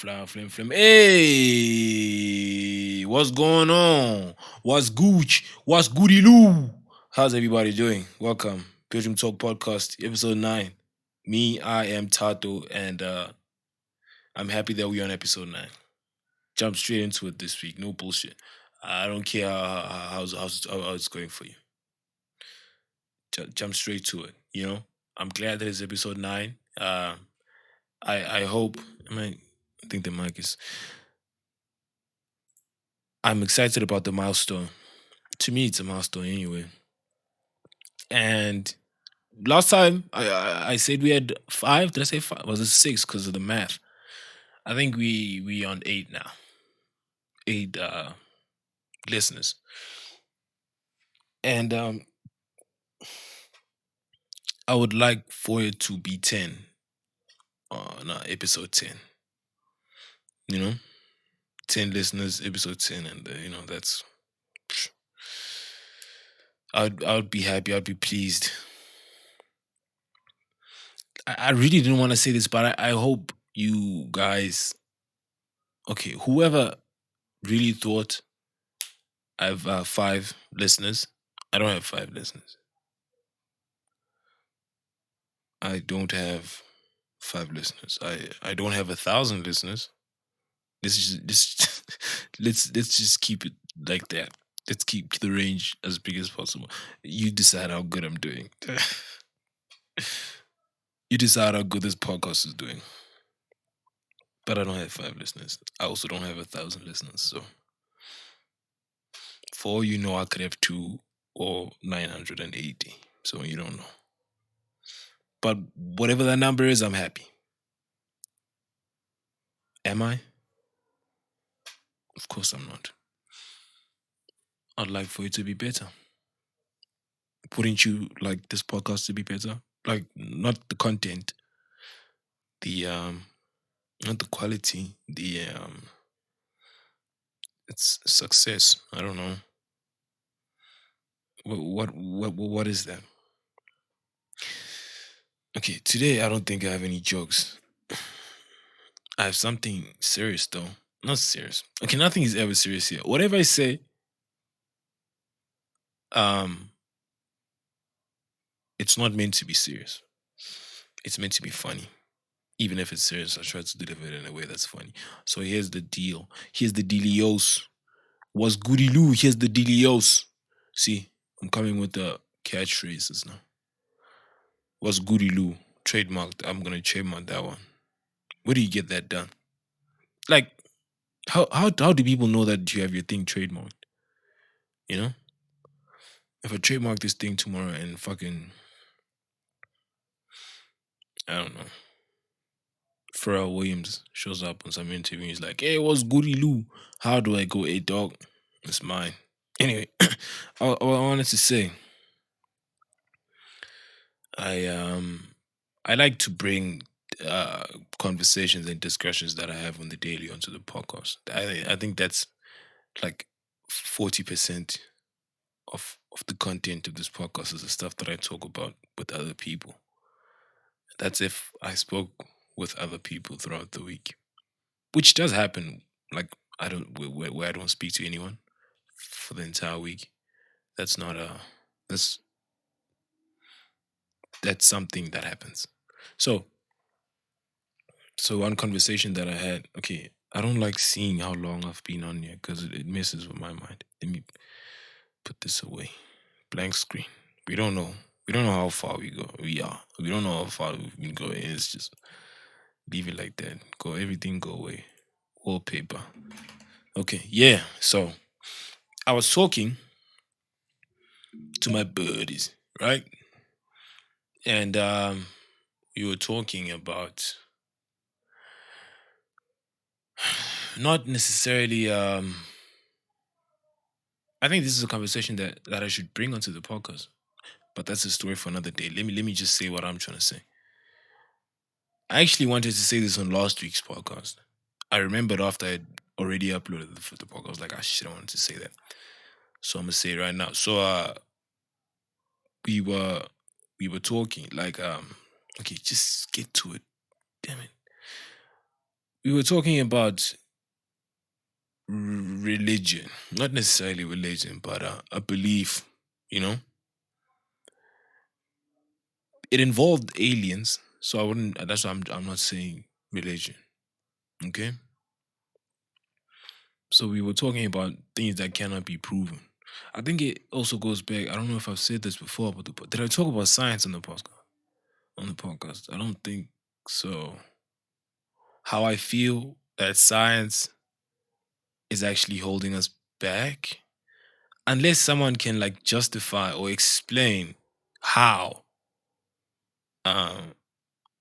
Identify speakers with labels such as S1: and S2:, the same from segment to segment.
S1: Flim. Hey, what's going on? What's gooch? What's goody loo? How's everybody doing? Welcome, BedroomTalk podcast, episode 9. I am Thato, and I'm happy that we're on episode 9. Jump straight into it this week. No bullshit. I don't care how it's going for you. Jump straight to it. I'm glad that it's episode 9. I hope. I think the mic is. I'm excited about the milestone. To me, it's a milestone anyway. And last time I said we had 5. Did I say 5? Was it 6 because of the math? I think we on 8 now. 8 listeners. And I would like for it to be 10 on episode 10. 10 listeners, episode 10, and that's. I'd be happy. I'd be pleased. I really didn't want to say this, but I hope you guys. Okay, whoever really thought I have 5 listeners. I don't have 5 listeners. I don't have 5 listeners. I don't have 1,000 listeners. Let's just keep it like that. Let's keep the range as big as possible. You decide how good I'm doing. You decide how good this podcast is doing. But I don't have 5 listeners. I also don't have 1,000 listeners. So for all you know, I could have 2 or 980. So you don't know. But whatever that number is, I'm happy. Am I? Of course I'm not. I'd like for it to be better. Wouldn't you like this podcast to be better? Like, not the content, the not the quality, the it's success. I don't know. What is that? Okay, today I don't think I have any jokes. I have something serious though. Not serious. Okay, nothing is ever serious here. Whatever I say, it's not meant to be serious. It's meant to be funny. Even if it's serious, I try to deliver it in a way that's funny. So here's the deal. Here's the dealios. What's goody loo? Here's the dealios. See, I'm coming with the catchphrases now. What's goody loo? Trademarked. I'm gonna trademark that one. Where do you get that done? Like, how do people know that you have your thing trademarked? If I trademark this thing tomorrow and fucking, I don't know, Pharrell Williams shows up on some interview, he's like, "Hey, what's goody loo? How do I go? Hey, dog, it's mine." Anyway, I wanted to say, I like to bring conversations and discussions that I have on the daily onto the podcast. I think that's like 40% of the content of this podcast is the stuff that I talk about with other people. That's if I spoke with other people throughout the week, which does happen. Like, I don't where I don't speak to anyone for the entire week. That's not that's something that happens. So one conversation that I had. Okay, I don't like seeing how long I've been on here because it messes with my mind. Let me put this away. Blank screen. We don't know. We don't know how far we go. We don't know how far we've been going. It's just leave it like that. Everything go away. Wallpaper. Okay, yeah. So I was talking to my buddies, right? And we were talking about not necessarily I think this is a conversation that I should bring onto the podcast. But that's a story for another day. Let me just say what I'm trying to say. I actually wanted to say this on last week's podcast. I remembered after I had already uploaded the podcast. I was like, shit, I wanted to say that. So I'm gonna say it right now. So we were talking, like okay, just get to it. Damn it. we were talking about religion, not necessarily religion, but a belief. You know, it involved aliens, so I wouldn't. That's why I'm not saying religion. Okay, so we were talking about things that cannot be proven. I think it also goes back. I don't know if I've said this before, but did I talk about science on the podcast? On the podcast, I don't think so. How I feel that science is actually holding us back, unless someone can like justify or explain how um,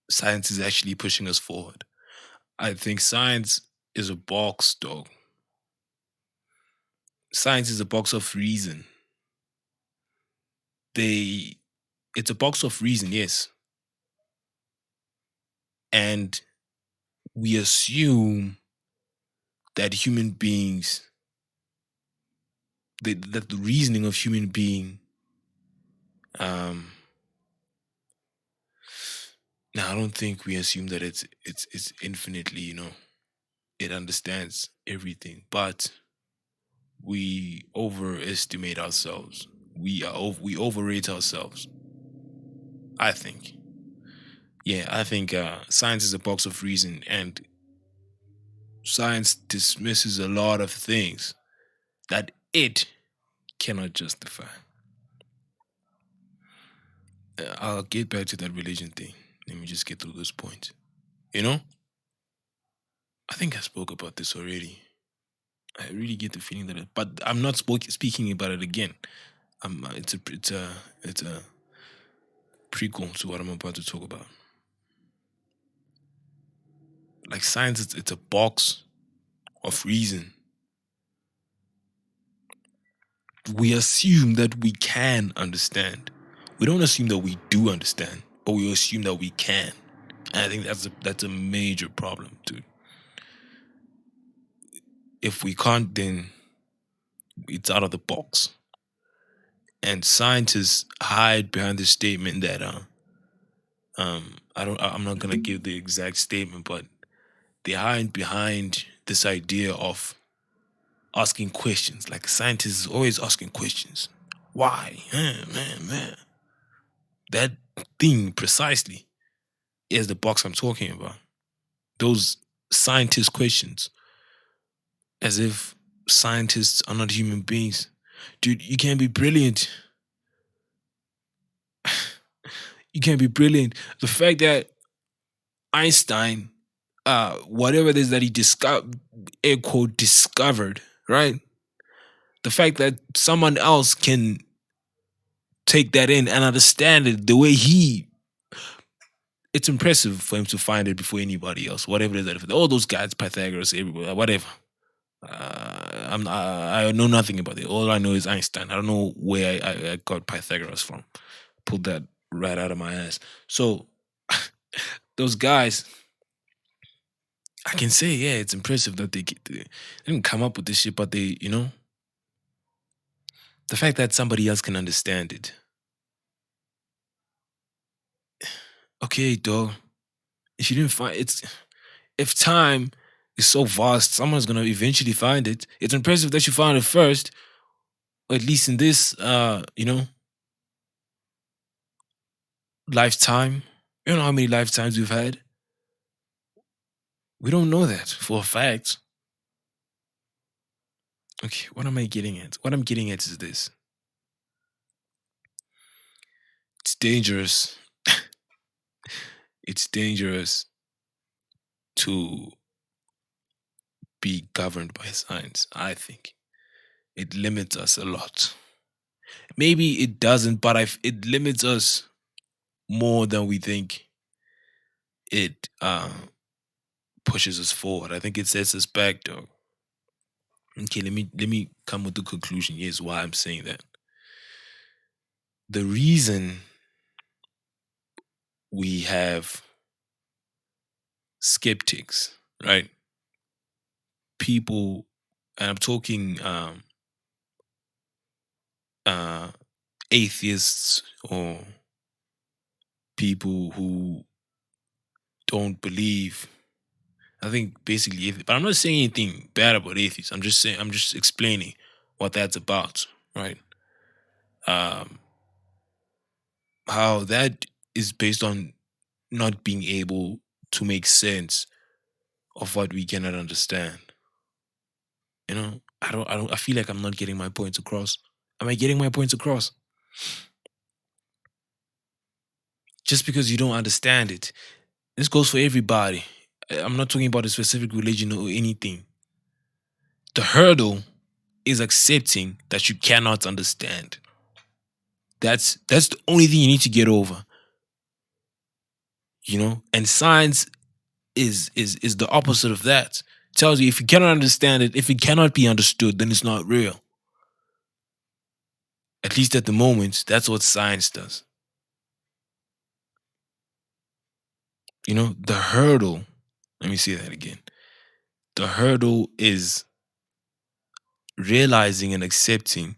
S1: science is actually pushing us forward. I think science is a box, dog. Science is a box of reason. They, it's a box of reason, yes, and we assume that human beings, that the reasoning of human being, um, now I don't think we assume that it's infinitely, it understands everything, but we overestimate ourselves. We overrate ourselves. I think. Yeah, I think science is a box of reason, and science dismisses a lot of things that it cannot justify. I'll get back to that religion thing. Let me just get through this point. You know, I think I spoke about this already. I really get the feeling that, but I'm not speaking about it again. It's a prequel to what I'm about to talk about. Like science, it's a box of reason. We assume that we can understand. We don't assume that we do understand, but we assume that we can. And I think that's a major problem, dude. If we can't, then it's out of the box. And scientists hide behind the statement that I'm not gonna give the exact statement, but they hide behind this idea of asking questions. Like scientists is always asking questions. Why? Man. That thing precisely is the box I'm talking about. Those scientist questions. As if scientists are not human beings. Dude, you can't be brilliant. You can't be brilliant. The fact that Einstein, whatever it is that he discovered, air quote, discovered, right? The fact that someone else can take that in and understand it the way it's impressive for him to find it before anybody else. Whatever it is that, all those guys, Pythagoras, everywhere, whatever. I know nothing about it. All I know is Einstein. I don't know where I got Pythagoras from. Pulled that right out of my ass. So those guys, I can say, yeah, it's impressive that they didn't come up with this shit, but they, the fact that somebody else can understand it. Okay, dog. If you didn't find if time is so vast, someone's gonna eventually find it. It's impressive that you found it first, or at least in this, lifetime. You know how many lifetimes we've had? We don't know that for a fact. Okay, what am I getting at? What I'm getting at is this. It's dangerous. It's dangerous to be governed by science, I think. It limits us a lot. Maybe it doesn't, but it limits us more than we think it pushes us forward. I think it sets us back, though. Okay, let me come with the conclusion. Here's why I'm saying that. The reason we have skeptics, right? People, and I'm talking uh atheists or people who don't believe, I think basically, but I'm not saying anything bad about atheists. I'm just explaining what that's about, right? Um, how that is based on not being able to make sense of what we cannot understand. I feel like I'm not getting my points across. Am I getting my points across? Just because you don't understand it, this goes for everybody. I'm not talking about a specific religion or anything. The hurdle is accepting that you cannot understand. That's the only thing you need to get over. And science is the opposite of that. Tells you if you cannot understand it, if it cannot be understood, then it's not real. At least at the moment, that's what science does. The hurdle, let me say that again. The hurdle is realizing and accepting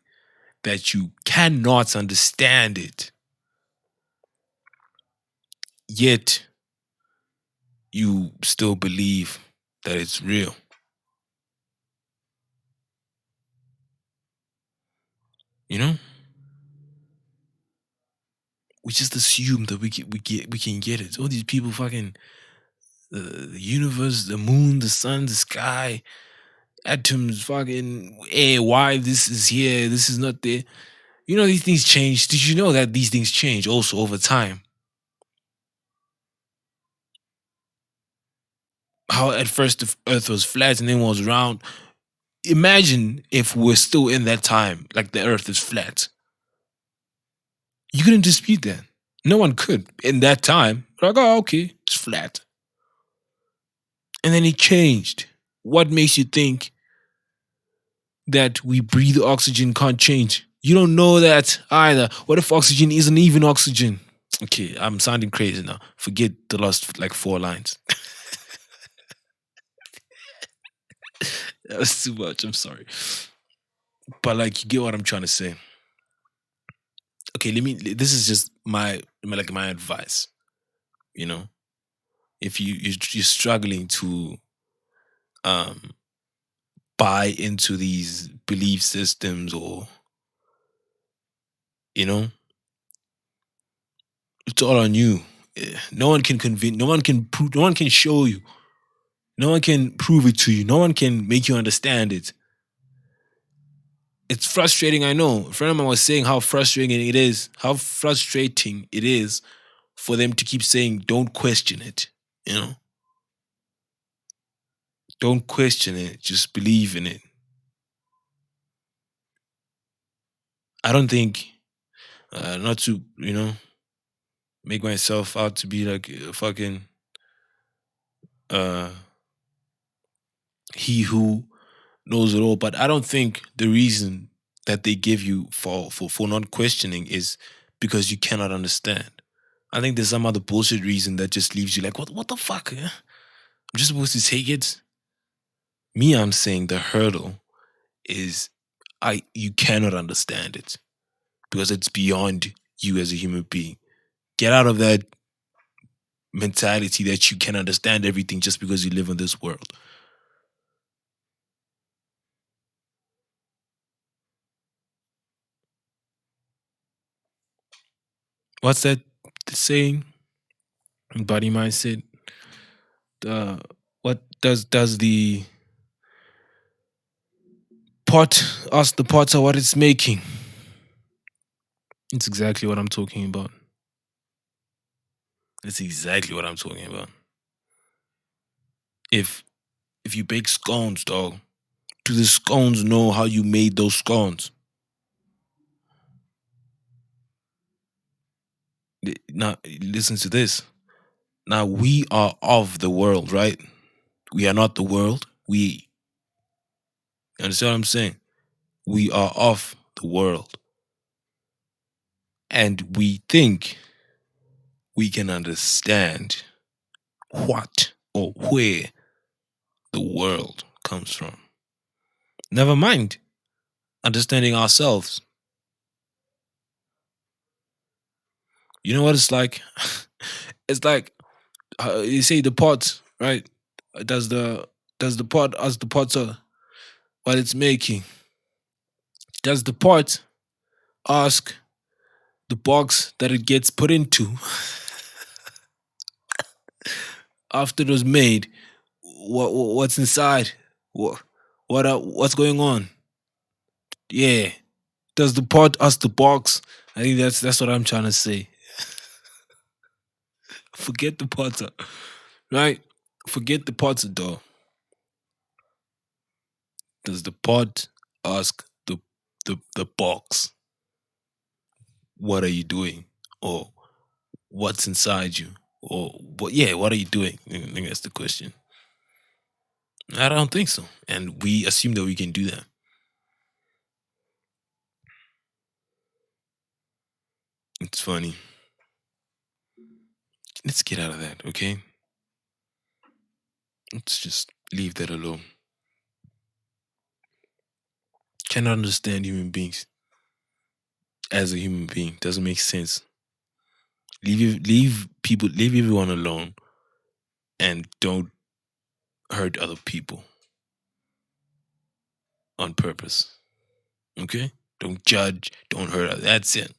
S1: that you cannot understand it, yet you still believe that it's real. You know, we just assume that we can get it. All these people, fucking the universe, the moon, the sun, the sky, atoms, fucking air. Why this is here, this is not there. These things change. Did you know that these things change also over time? How at first the Earth was flat and then was round. Imagine if we're still in that time, like the Earth is flat. You couldn't dispute that. No one could in that time. Like, oh, okay, it's flat. And then it changed. What makes you think that we breathe oxygen can't change? You don't know that either. What if oxygen isn't even oxygen? Okay, I'm sounding crazy now. Forget the last like 4 lines. That was too much. I'm sorry. But like you get what I'm trying to say. Okay, this is just my advice. You know, if you're struggling to um buy into these belief systems, or you know it's all on you. No one can convince, no one can prove, no one can show you, no one can prove it to you, no one can make you understand it. It's frustrating, I know. A friend of mine was saying how frustrating it is for them to keep saying don't question it. you know don't question it, just believe in it. I don't think, not to make myself out to be like a fucking uh he who knows it all. But I don't think the reason that they give you for not questioning is because you cannot understand. I think there's some other bullshit reason that just leaves you like, what the fuck? I'm just supposed to take it. I'm saying the hurdle is you cannot understand it because it's beyond you as a human being. Get out of that mentality that you can understand everything just because you live in this world. What's that saying? Body mindset. What does the pot ask the potter what it's making? It's exactly what I'm talking about. That's exactly what I'm talking about. If you bake scones, dog, do the scones know how you made those scones? Now, listen to this. Now, we are of the world, right? We are not the world. You understand what I'm saying? We are of the world. And we think we can understand what or where the world comes from. Never mind understanding ourselves. You know what it's like? It's like you say the pot, right? Does the pot as the potter while it's making? Does the pot ask the box that it gets put into after it was made? What's inside? What's going on? Yeah. Does the pot ask the box? I think that's what I'm trying to say. Forget the potter, right? Forget the potter, though. Does the pot ask the box, what are you doing? Or what's inside you? Or what are you doing? I think that's the question. I don't think so. And we assume that we can do that. It's funny. Let's get out of that, okay? Let's just leave that alone. Cannot understand human beings as a human being. Doesn't make sense. Leave everyone alone and don't hurt other people on purpose. Okay? Don't judge, don't hurt. That's it.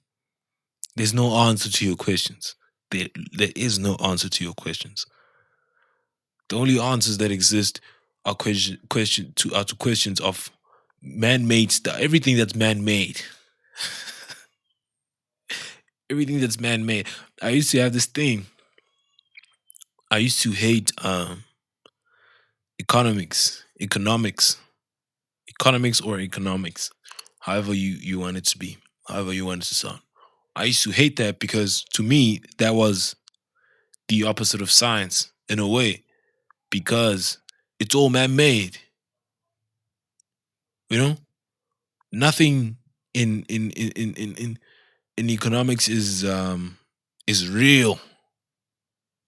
S1: There's no answer to your questions. There is no answer to your questions. The only answers that exist are to questions of man-made stuff. Everything that's man-made. Everything that's man-made. I used to have this thing. I used to hate economics or economics, however you want it to be, however you want it to sound. I used to hate that because to me that was the opposite of science in a way, because it's all man-made. You know, nothing in economics is real.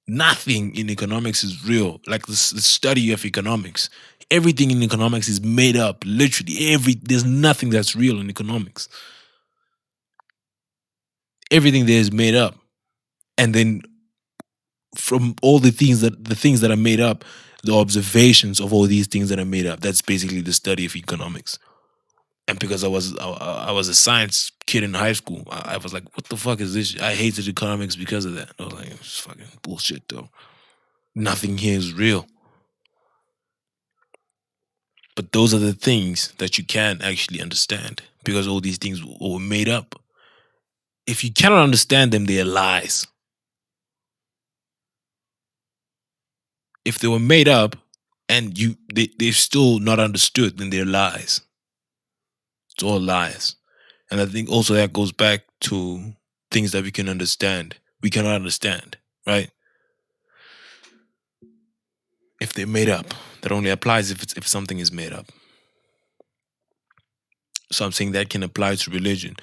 S1: Nothing in economics is real. Like the study of economics, everything in economics is made up. Literally, there's nothing that's real in economics. Everything there is made up, and then from all the things that are made up, the observations of all these things that are made up. That's basically the study of economics. And because I was a science kid in high school, I was like, what the fuck is this? I hated economics because of that. I was like, it's fucking bullshit, though. Nothing here is real. But those are the things that you can actually understand because all these things were made up. If you cannot understand them, they are lies. If they were made up and they're still not understood, then they're lies. It's all lies. And I think also that goes back to things that we can understand. We cannot understand, right? If they're made up. That only applies if something is made up. So I'm saying that can apply to religion.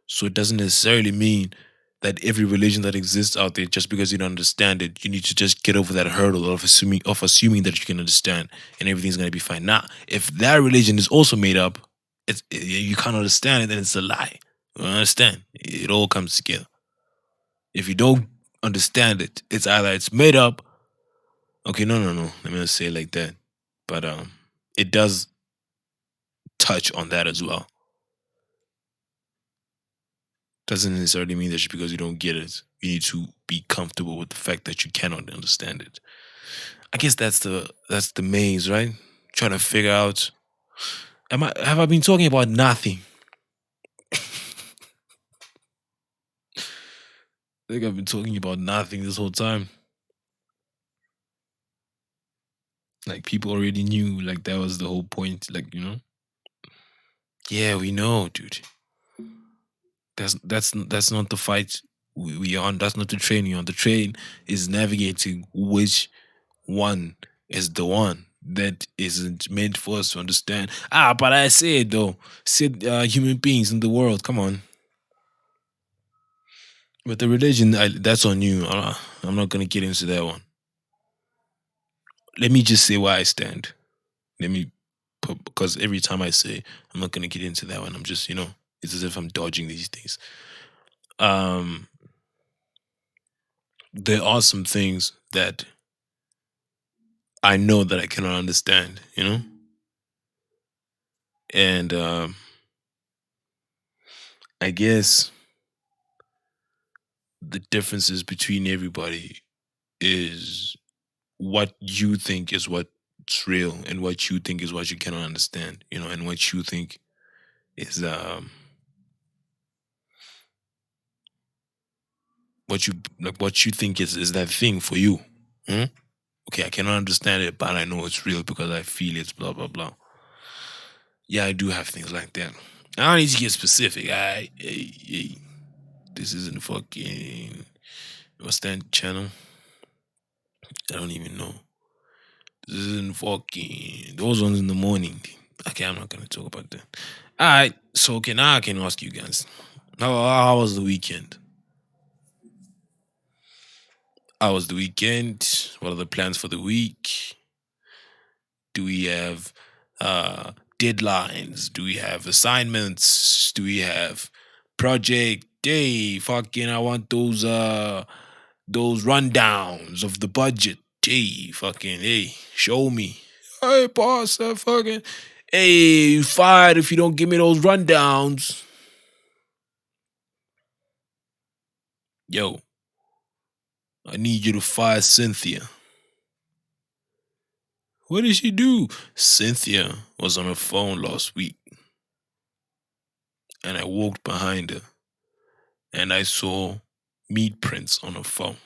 S1: So it doesn't necessarily mean that every religion that exists out there, just because you don't understand it, you need to just get over that hurdle of assuming that you can understand and everything's gonna be fine. Now, if that religion is also made up, you can't understand it, then it's a lie. You understand? It all comes together. If you don't understand it, it's either it's made up. Okay, no. Let me not say it like that. But it does touch on that as well. Doesn't necessarily mean that just because you don't get it, you need to be comfortable with the fact that you cannot understand it. I guess that's the maze, right? Trying to figure out, have I been talking about nothing? I think I've been talking about nothing this whole time. Like people already knew, like that was the whole point. Like, yeah, we know, dude. That's not the fight we are on. That's not the train you're on. The train is navigating which one is the one that isn't meant for us to understand. But I said though, human beings in the world. Come on. But the religion, that's on you. I'm not gonna get into that one. Let me just say where I stand. Let me because every time I say I'm not gonna get into that one, I'm just it's as if I'm dodging these things. Um, there are some things that I know that I cannot understand, you know? And I guess the differences between everybody is what you think is what's real and what you think is what you cannot understand, you know, and what you think is what you like what you think is that thing for you. Hmm? Okay, I cannot understand it, but I know it's real because I feel it's blah blah blah. Yeah, I do have things like that. I don't need to get specific. This isn't fucking what's that channel? I don't even know. This isn't fucking those ones in the morning. Okay, I'm not gonna talk about that. All right, so okay, now I can ask you guys. How was the weekend? How was the weekend? What are the plans for the week? Do we have deadlines? Do we have assignments? Do we have project day? Fucking I want those rundowns of the budget. Hey, fucking hey, show me. Hey boss, fucking hey, you fired if you don't give me those rundowns. Yo, I need you to fire Cynthia. What did she do? Cynthia was on her phone last week, and I walked behind her, and I saw meat prints on her phone.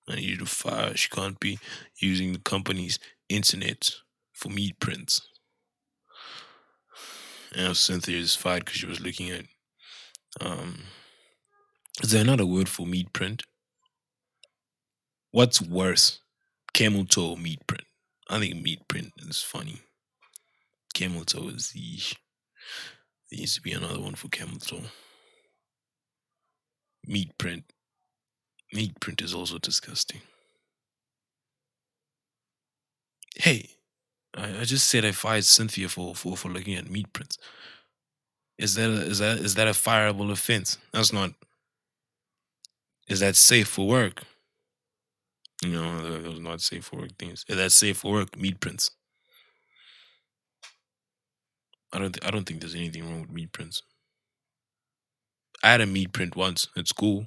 S1: I need you to fire. She can't be using the company's internet for meat prints. And now Cynthia is fired because she was looking at. Um, is there another word for meat print? What's worse, camel toe or meat print? I think meat print is funny. Camel toe is yeesh. There needs to be another one for camel toe. Meat print. Meat print is also disgusting. Hey, I just said I fired Cynthia for looking at meat prints. Is that a fireable offense? That's not. Is that safe for work? No, those are not safe for work things. Is that safe for work? Meat prints. I don't think there's anything wrong with meat prints. I had a meat print once at school.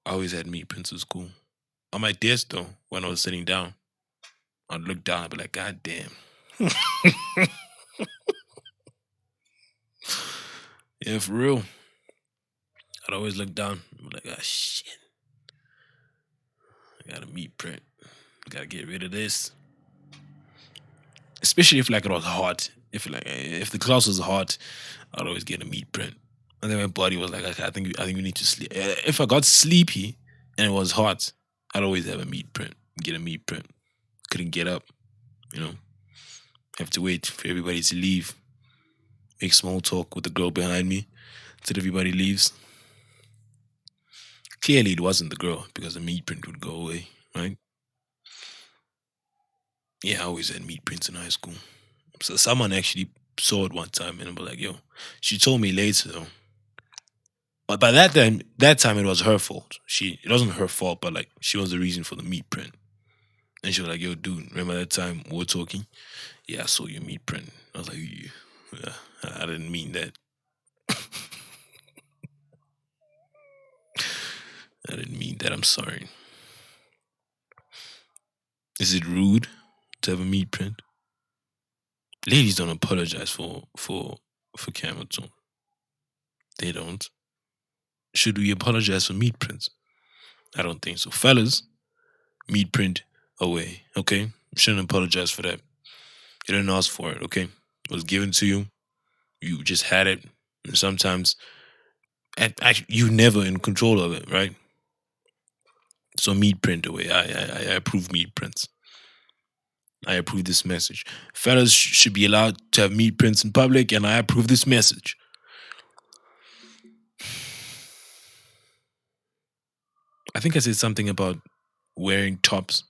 S1: I always had meat prints at school. On my desk though, when I was sitting down, I'd look down. I'd be like, God damn. Yeah, for real. I'd always look down. I'm like, ah, shit. I got a meat print. Gotta get rid of this. Especially if like it was hot. If the class was hot, I'd always get a meat print. And then my body was like, okay, I think we need to sleep. If I got sleepy and it was hot, I'd always have a meat print. Get a meat print. Couldn't get up, you know. Have to wait for everybody to leave. Make small talk with the girl behind me till everybody leaves. Clearly, it wasn't the girl because the meat print would go away, right? Yeah, I always had meat prints in high school. So someone actually saw it one time and was like, yo, she told me later though. But by that time it was her fault. It wasn't her fault, but like she was the reason for the meat print. And she was like, yo, dude, remember that time we were talking? Yeah, I saw your meat print. I was like, yeah, I didn't mean that. I didn't mean that. I'm sorry. Is it rude to have a meat print? Ladies don't apologize for camel toe. They don't. Should we apologize for meat prints? I don't think so. Fellas, meat print away. Okay? Shouldn't apologize for that. You didn't ask for it, okay? It was given to you. You just had it. And sometimes actually you never in control of it, right? So meat print away. I approve meat prints. I approve this message. Fellas should be allowed to have meat prints in public, and I approve this message. I think I said something about wearing tops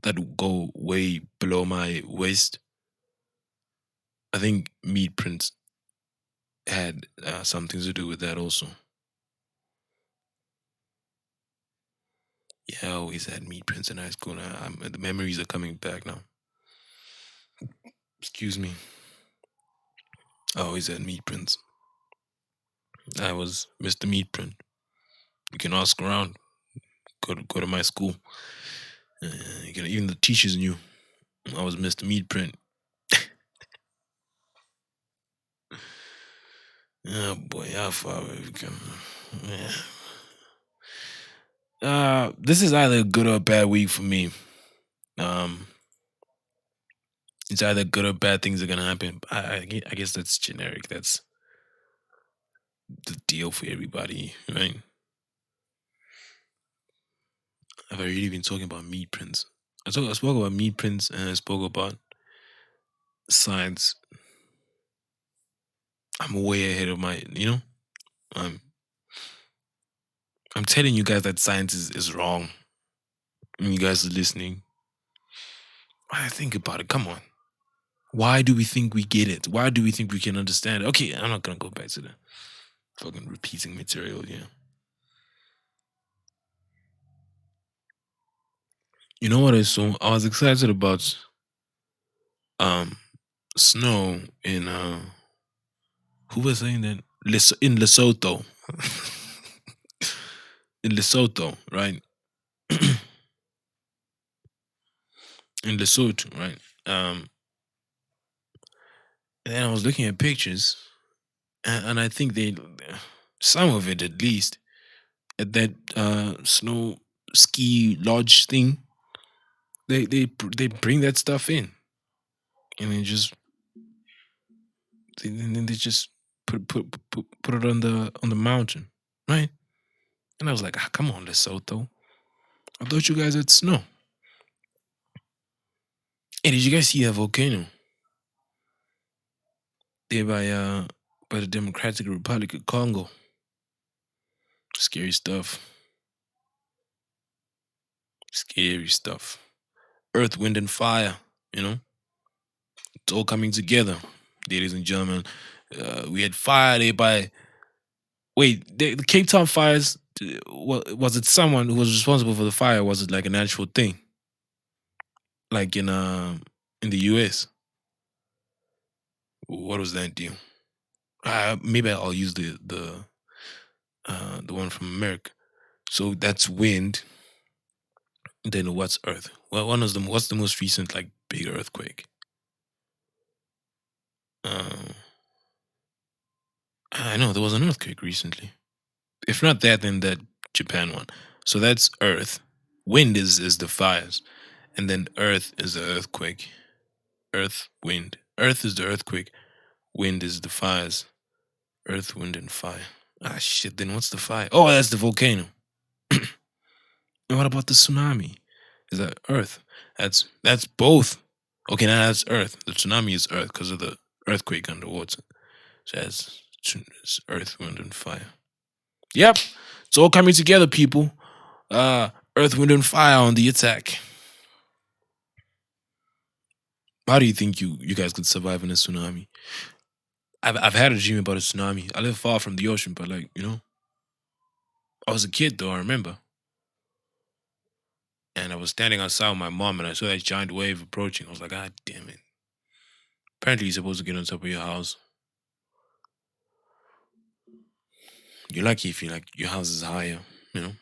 S1: that go way below my waist. I think meat prints had something to do with that also. Yeah, I always had meat prints in high school. And the memories are coming back now. Excuse me. I always had meat prints. I was Mr. Meat Print. You can ask around. Go to my school. Even the teachers knew I was Mr. Meat Print. Oh boy, how far we've come. Yeah. This is either a good or a bad week for me. Um, it's either good or bad things are gonna happen. I guess that's generic. That's the deal for everybody, right? I've already been talking about meat prints. I spoke about meat prints and I spoke about science. I'm way ahead of my. I'm I'm telling you guys that science is wrong. And you guys are listening. I think about it. Come on. Why do we think we get it? Why do we think we can understand it? Okay, I'm not gonna go back to the fucking repeating material, yeah. You know what I saw? I was excited about um snow in who was saying that? In Lesotho. In Lesotho, right? In Lesotho, right? And then I was looking at pictures and I think some of it at least at that snow ski lodge thing, they bring that stuff in and then they just put it on the mountain, right? And I was like, come on, Lesotho. I thought you guys had snow. Hey, did you guys see that volcano? There by the Democratic Republic of Congo. Scary stuff. Scary stuff. Earth, wind, and fire. You know, it's all coming together, ladies and gentlemen. We had fire there by the Cape Town fires. Was it someone who was responsible for the fire? Was it like an actual thing, like in the U.S.? What was that deal? Maybe I'll use the one from America. So that's wind. Then what's Earth? Well, what's the most recent like big earthquake? Uh, I know there was an earthquake recently. If not that, then that Japan one. So that's Earth. Wind is the fires, and then Earth is the earthquake. Earth, wind. Earth is the earthquake. Wind is the fires. Earth, wind, and fire. Ah shit. Then what's the fire? Oh, that's the volcano. And what about the tsunami? Is that Earth? That's both. Okay, now that's Earth. The tsunami is Earth because of the earthquake underwater. So it's Earth, wind, and fire. Yep, it's all coming together, people. Earth, wind, and fire on the attack. How do you think you guys could survive in a tsunami? I've had a dream about a tsunami. I live far from the ocean, but I was a kid though. I remember, and I was standing outside with my mom, and I saw that giant wave approaching. I was like, God damn it! Apparently, you're supposed to get on top of your house. You're lucky if your house is higher. You know,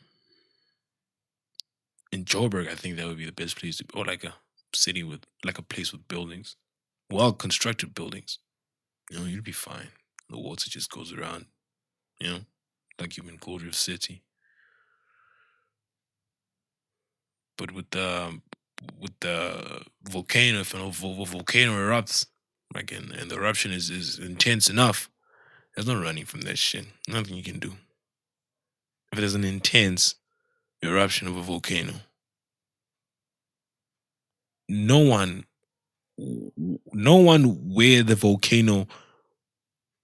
S1: in Joburg, I think that would be the best place to, or like a city with like a place with buildings, well constructed buildings. You'd be fine. The water just goes around. You know, like you're in Glorious City. But with the volcano, if a volcano erupts, like and the eruption is intense enough, there's no running from that shit. Nothing you can do. If there's an intense eruption of a volcano, no one, no one where the volcano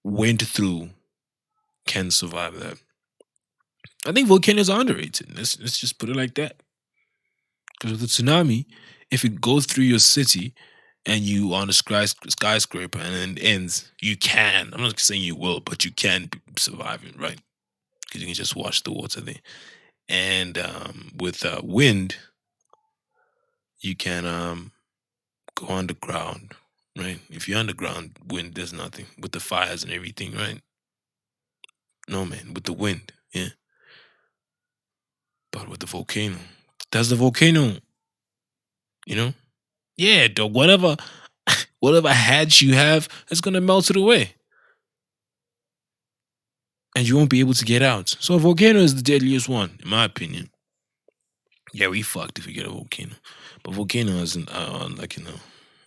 S1: went through can survive that. I think volcanoes are underrated. Let's just put it like that. Because with the tsunami, if it goes through your city and you on a skyscraper and then it ends, you can. I'm not saying you will, but you can survive it, right? Because you can just wash the water there. And with wind, you can go underground, right? If you're underground, wind does nothing with the fires and everything, right? No, man, with the wind, yeah. But with the volcano, that's the volcano, you know? Yeah, dog. Whatever hatch you have, it's gonna melt it away, and you won't be able to get out. So a volcano is the deadliest one, in my opinion. Yeah, we fucked if we get a volcano, but volcano isn't like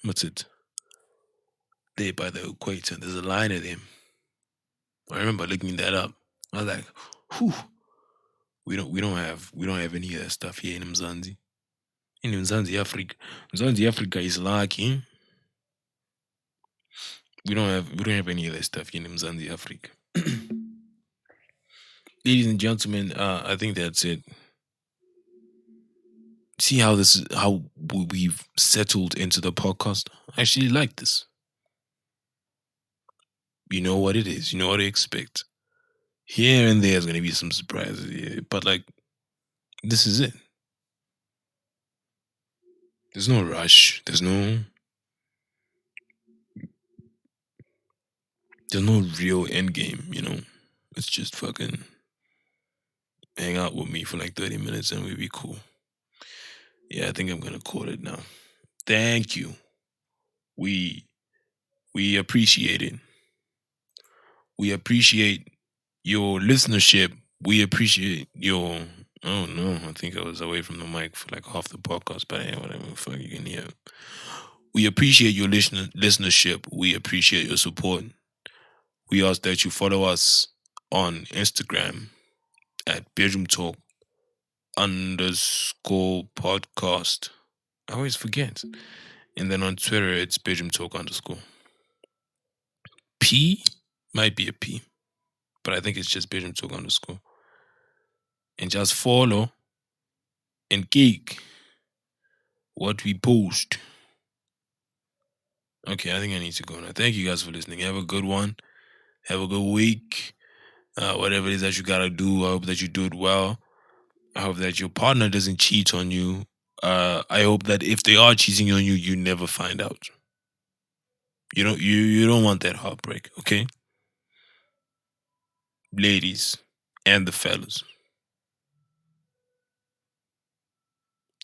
S1: what's it? There by the equator. There's a line of them. I remember looking that up. I was like, whew, we don't have any of that stuff here in Mzanzi. In Mzanzi Africa. Mzanzi Africa is lucky. We don't have any of that stuff here in Mzanzi Africa. Ladies and gentlemen, I think that's it. See how this is how we've settled into the podcast. I actually like this. You know what it is. You know what to expect. Here and there's gonna be some surprises, yeah, but like this is it. There's no rush. There's no real end game. It's just fucking hang out with me for like 30 minutes and we'll be cool. Yeah, I think I'm gonna call it now. Thank you. We we appreciate it. We appreciate your listenership. We appreciate your. Oh no, I think I was away from the mic for like half the podcast, but yeah, whatever. Fuck, you can hear. We appreciate your listenership. We appreciate your support. We ask that you follow us on Instagram at BedroomTalk underscore podcast. I always forget. And then on Twitter, it's BedroomTalk underscore. P might be a P, but I think it's just BedroomTalk underscore. And just follow and geek what we post. Okay, I think I need to go now. Thank you guys for listening. Have a good one. Have a good week. Whatever it is that you gotta do, I hope that you do it well. I hope that your partner doesn't cheat on you. I hope that if they are cheating on you, you never find out. You don't want that heartbreak, okay? Ladies and the fellas.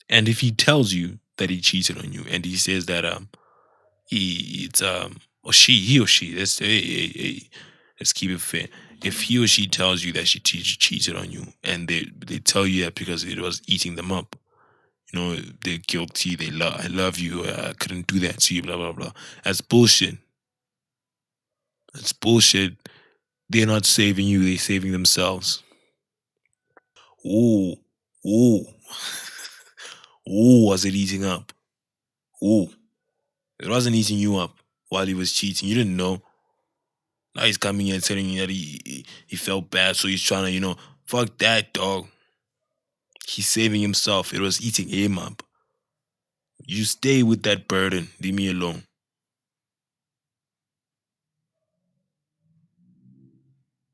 S1: And if he tells you that he cheated on you and he says that it's or he or she, let's keep it fair. If he or she tells you that she cheated on you and they tell you that because it was eating them up, they're guilty, I love you, I couldn't do that to you, blah blah blah. That's bullshit. That's bullshit. They're not saving you, they're saving themselves. Ooh, ooh, ooh, was it eating up? Ooh, it wasn't eating you up while he was cheating. You didn't know. Now he's coming here and telling you that he felt bad, so he's trying to, fuck that, dog. He's saving himself. It was eating him up. You stay with that burden. Leave me alone.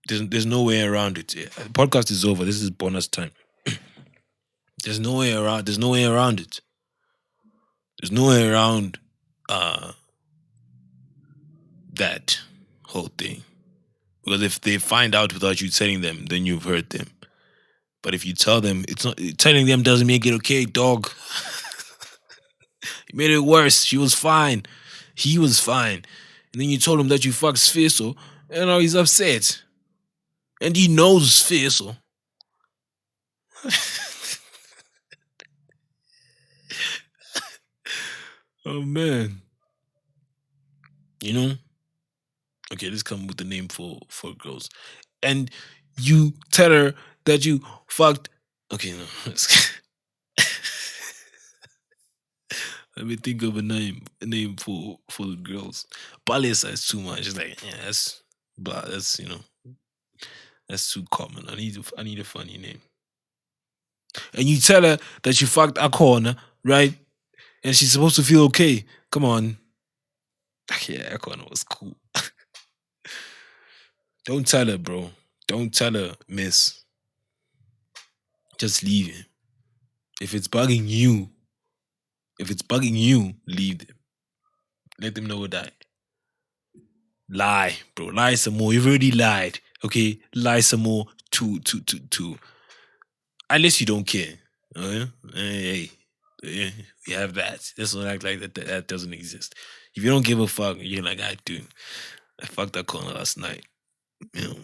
S1: There's no way around it. The podcast is over. This is bonus time. There's no way around. There's no way around it. There's no way around that whole thing. Because if they find out without you telling them, then you've hurt them. But if you tell them, it's not telling them doesn't make it okay, dog. You made it worse. She was fine. He was fine. And then you told him that you fucked Sfiso, and now he's upset. And he knows Sfiso. Oh man. Okay, let's come with the name for girls. And you tell her that you fucked. Okay, no. Let me think of a name for the girls. Balesa is too much. It's like, yeah, that's blah. That's too common. I need a funny name. And you tell her that you fucked a corner, right? And she's supposed to feel okay. Come on. Yeah, a corner was cool. Don't tell her, bro. Don't tell her, miss. just leave him. If it's bugging you, leave them. Let them know that. Lie, bro. Lie some more. You've already lied. Okay, lie some more. To. Unless you don't care. Hey, we have that. Let's not act like that doesn't exist. If you don't give a fuck, you're like, I do. I fucked that corner last night. You know,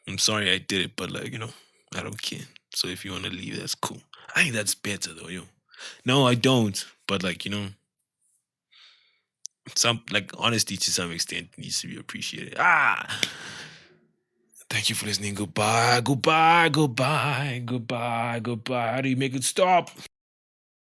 S1: I'm sorry I did it, but like, I don't care. So if you want to leave, that's cool. I think that's better though, No, I don't. But like, some like honesty to some extent needs to be appreciated. Thank you for listening. Goodbye, goodbye, goodbye, goodbye, goodbye. How do you make it stop?